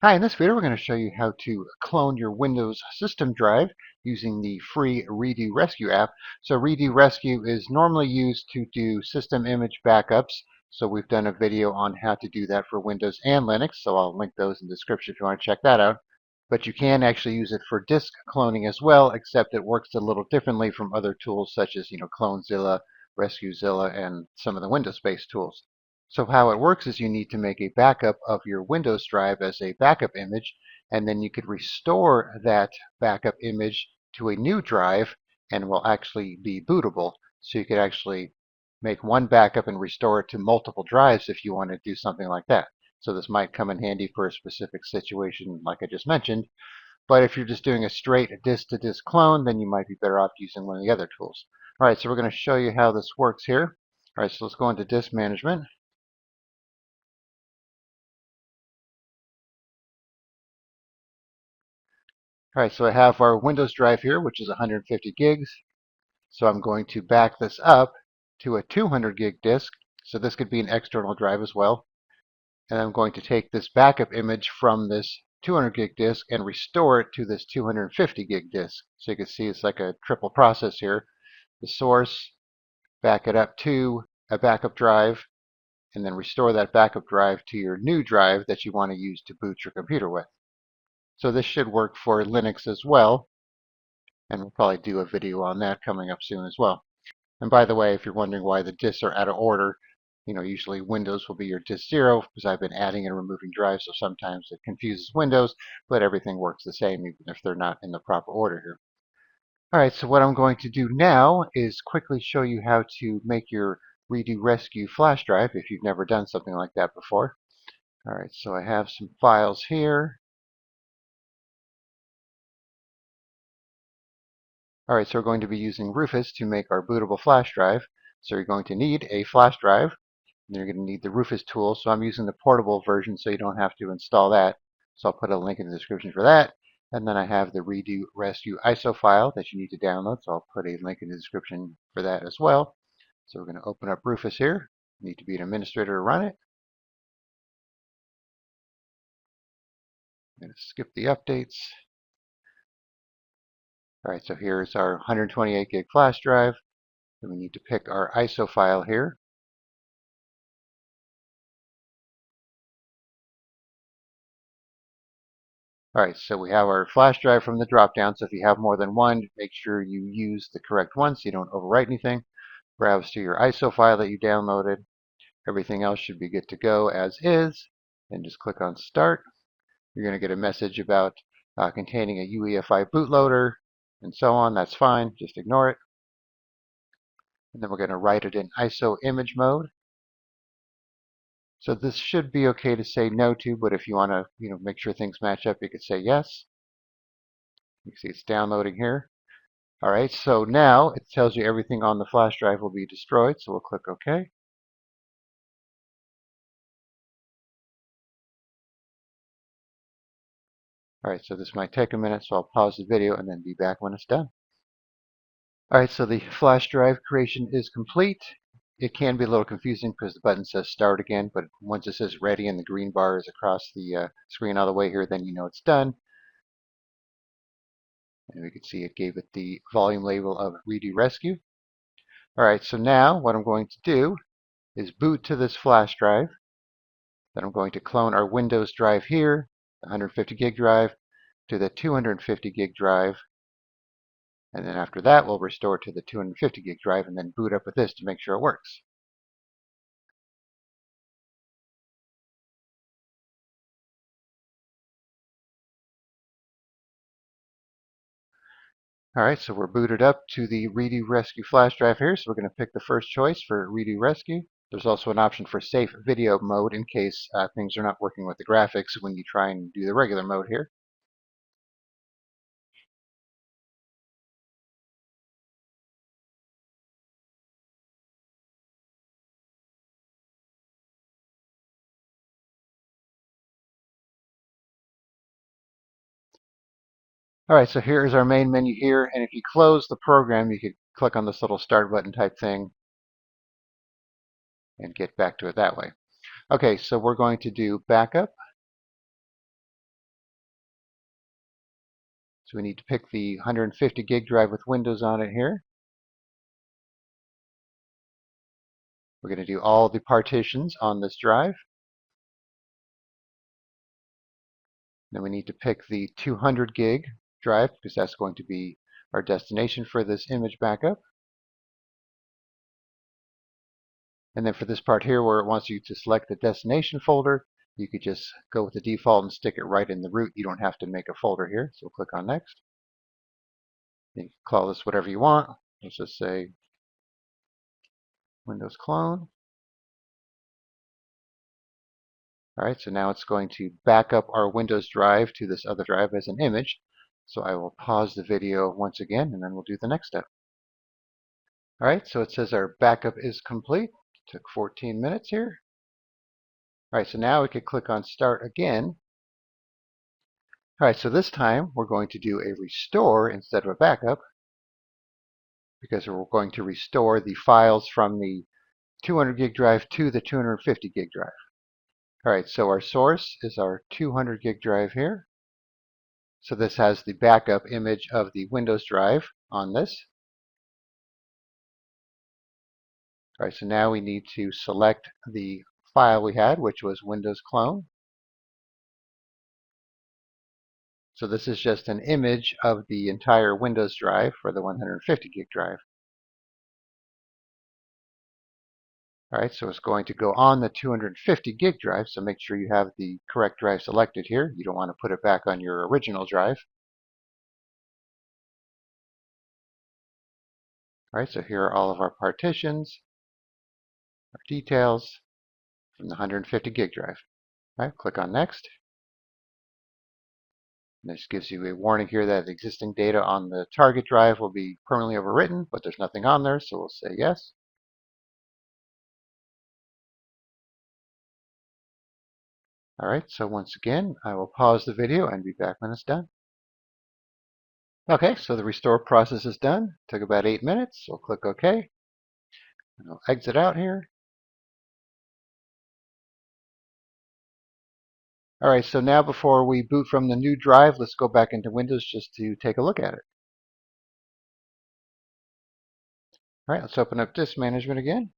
Hi, in this video we're going to show you how to clone your Windows system drive using the free RedoRescue app. So RedoRescue is normally used to do system image backups. So we've done a video on how to do that for Windows and Linux. So I'll link those in the description if you want to check that out. But you can actually use it for disk cloning as well, except it works a little differently from other tools such as, CloneZilla, RescueZilla, and some of the Windows-based tools. So how it works is you need to make a backup of your Windows drive as a backup image, and then you could restore that backup image to a new drive and it will actually be bootable. So you could actually make one backup and restore it to multiple drives if you want to do something like that. So this might come in handy for a specific situation like I just mentioned. But if you're just doing a straight disk-to-disk clone, then you might be better off using one of the other tools. All right, so we're going to show you how this works here. All right, so let's go into disk management. All right, so I have our Windows drive here, which is 150 gigs. So I'm going to back this up to a 200 gig disk. So this could be an external drive as well. And I'm going to take this backup image from this 200 gig disk and restore it to this 250 gig disk. So you can see it's like a triple process here. The source, back it up to a backup drive, and then restore that backup drive to your new drive that you want to use to boot your computer with. So this should work for Linux as well. And we'll probably do a video on that coming up soon as well. And by the way, if you're wondering why the disks are out of order, usually Windows will be your disk 0 because I've been adding and removing drives, so sometimes it confuses Windows, but everything works the same even if they're not in the proper order here. All right, so what I'm going to do now is quickly show you how to make your RedoRescue flash drive if you've never done something like that before. All right, so I have some files here. All right, so we're going to be using Rufus to make our bootable flash drive. So you're going to need a flash drive, and you're going to need the Rufus tool. So I'm using the portable version so you don't have to install that. So I'll put a link in the description for that. And then I have the RedoRescue ISO file that you need to download. So I'll put a link in the description for that as well. So we're going to open up Rufus here. You need to be an administrator to run it. I'm going to skip the updates. All right, so here's our 128 gig flash drive. Then we need to pick our ISO file here. All right, so we have our flash drive from the dropdown. So if you have more than one, make sure you use the correct one so you don't overwrite anything. Browse to your ISO file that you downloaded. Everything else should be good to go as is. And just click on Start. You're going to get a message about containing a UEFI bootloader and so on. That's fine. Just ignore it. And then we're going to write it in ISO image mode. So this should be okay to say no to, but if you want to, make sure things match up, you could say yes. You can see it's downloading here. All right, so now it tells you everything on the flash drive will be destroyed, so we'll click OK. All right, so this might take a minute, so I'll pause the video and then be back when it's done. All right, so the flash drive creation is complete. It can be a little confusing because the button says start again, but once it says ready and the green bar is across the screen all the way here, then you know it's done. And we can see it gave it the volume label of RedoRescue. All right, so now what I'm going to do is boot to this flash drive. Then I'm going to clone our Windows drive here, the 150 gig drive, to the 250 gig drive. And then after that, we'll restore it to the 250 gig drive and then boot up with this to make sure it works. All right, so we're booted up to the RedoRescue flash drive here. So we're going to pick the first choice for RedoRescue. There's also an option for safe video mode in case things are not working with the graphics when you try and do the regular mode here. All right, so here is our main menu here. And if you close the program, you could click on this little start button type thing and get back to it that way. Okay, so we're going to do backup. So we need to pick the 150 gig drive with Windows on it here. We're going to do all the partitions on this drive. Then we need to pick the 200 gig drive because that's going to be our destination for this image backup. And then for this part here where it wants you to select the destination folder, you could just go with the default and stick it right in the root. You don't have to make a folder here. So we'll click on next. You can call this whatever you want. Let's just say Windows clone. All right, so now it's going to back up our Windows drive to this other drive as an image. So I will pause the video once again, and then we'll do the next step. All right, so it says our backup is complete. It took 14 minutes here. All right, so now we could click on Start again. All right, so this time we're going to do a restore instead of a backup because we're going to restore the files from the 200 gig drive to the 250 gig drive. All right, so our source is our 200 gig drive here. So this has the backup image of the Windows drive on this. All right, so now we need to select the file we had, which was Windows clone. So this is just an image of the entire Windows drive for the 150 gig drive. All right, so it's going to go on the 250 gig drive, so make sure you have the correct drive selected here. You don't want to put it back on your original drive. All right, so here are all of our partitions, our details from the 150 gig drive. All right, click on Next. And this gives you a warning here that the existing data on the target drive will be permanently overwritten, but there's nothing on there, so we'll say yes. All right, so once again, I will pause the video and be back when it's done. Okay, so the restore process is done. It took about 8 minutes, so click OK. And I'll exit out here. All right, so now before we boot from the new drive, let's go back into Windows just to take a look at it. All right, let's open up Disk Management again.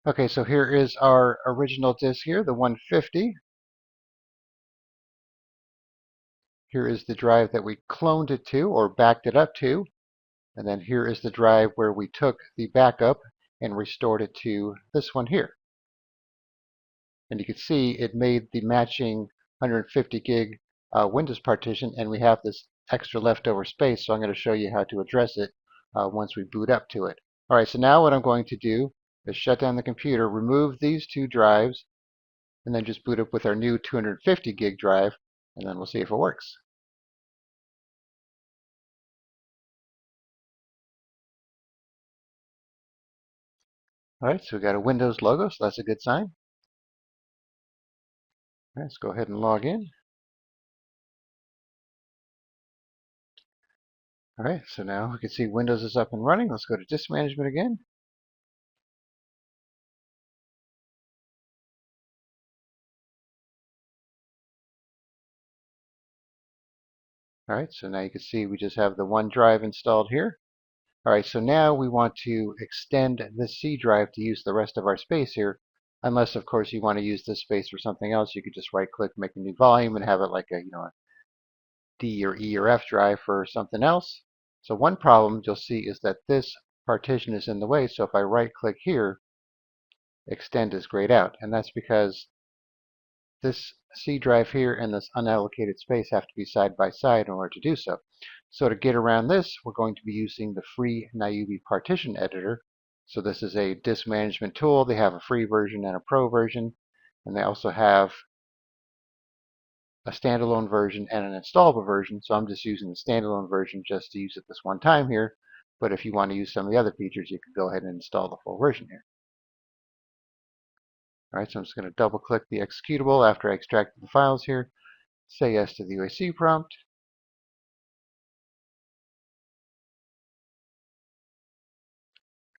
Okay, so here is our original disk here, the 150. Here is the drive that we cloned it to or backed it up to. And then here is the drive where we took the backup and restored it to this one here. And you can see it made the matching 150 gig Windows partition, and we have this extra leftover space, so I'm going to show you how to address it once we boot up to it. All right, so now what I'm going to do is shut down the computer, remove these two drives, and then just boot up with our new 250 gig drive, and then we'll see if it works. All right, so we got a Windows logo, so that's a good sign. All right, let's go ahead and log in. All right, so now we can see Windows is up and running. Let's go to Disk Management again. All right, so now you can see we just have the one drive installed here. All right, so now we want to extend this C drive to use the rest of our space here. Unless, of course, you want to use this space for something else, you could just right-click, make a new volume, and have it like a, a D or E or F drive for something else. So one problem you'll see is that this partition is in the way. So if I right-click here, extend is grayed out, and that's because this C drive here and this unallocated space have to be side by side in order to do so. So to get around this, we're going to be using the free NIUBI Partition Editor. So this is a disk management tool. They have a free version and a pro version, and they also have a standalone version and an installable version. So I'm just using the standalone version just to use it this one time here. But if you want to use some of the other features, you can go ahead and install the full version here. All right, so I'm just going to double click the executable after I extracted the files here. Say yes to the UAC prompt.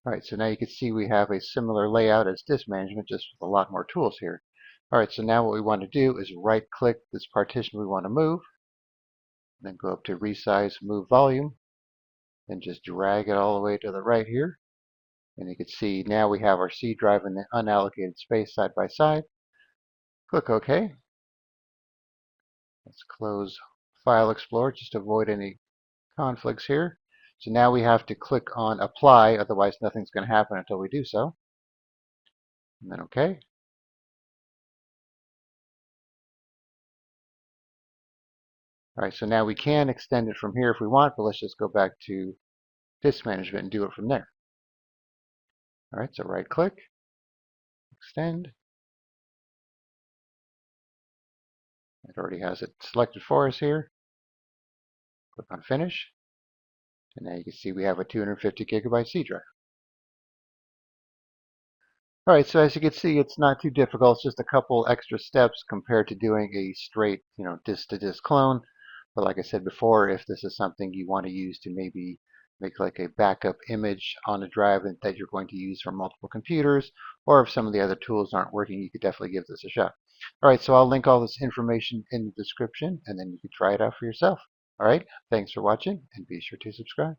All right, so now you can see we have a similar layout as disk management, just with a lot more tools here. All right, so now what we want to do is right-click this partition we want to move, then go up to Resize, Move Volume, and just drag it all the way to the right here. And you can see now we have our C drive and the unallocated space side by side. Click OK. Let's close File Explorer just to avoid any conflicts here. So now we have to click on Apply, otherwise nothing's going to happen until we do so. And then OK. All right, so now we can extend it from here if we want, but let's just go back to disk management and do it from there. All right, so right click, extend. It already has it selected for us here. Click on Finish. And now you can see we have a 250 gigabyte C drive. All right, so as you can see, it's not too difficult. It's just a couple extra steps compared to doing a straight, disk-to-disk clone. But like I said before, if this is something you want to use to maybe make like a backup image on a drive that you're going to use for multiple computers, or if some of the other tools aren't working, you could definitely give this a shot. All right, so I'll link all this information in the description, and then you can try it out for yourself. All right, thanks for watching, and be sure to subscribe.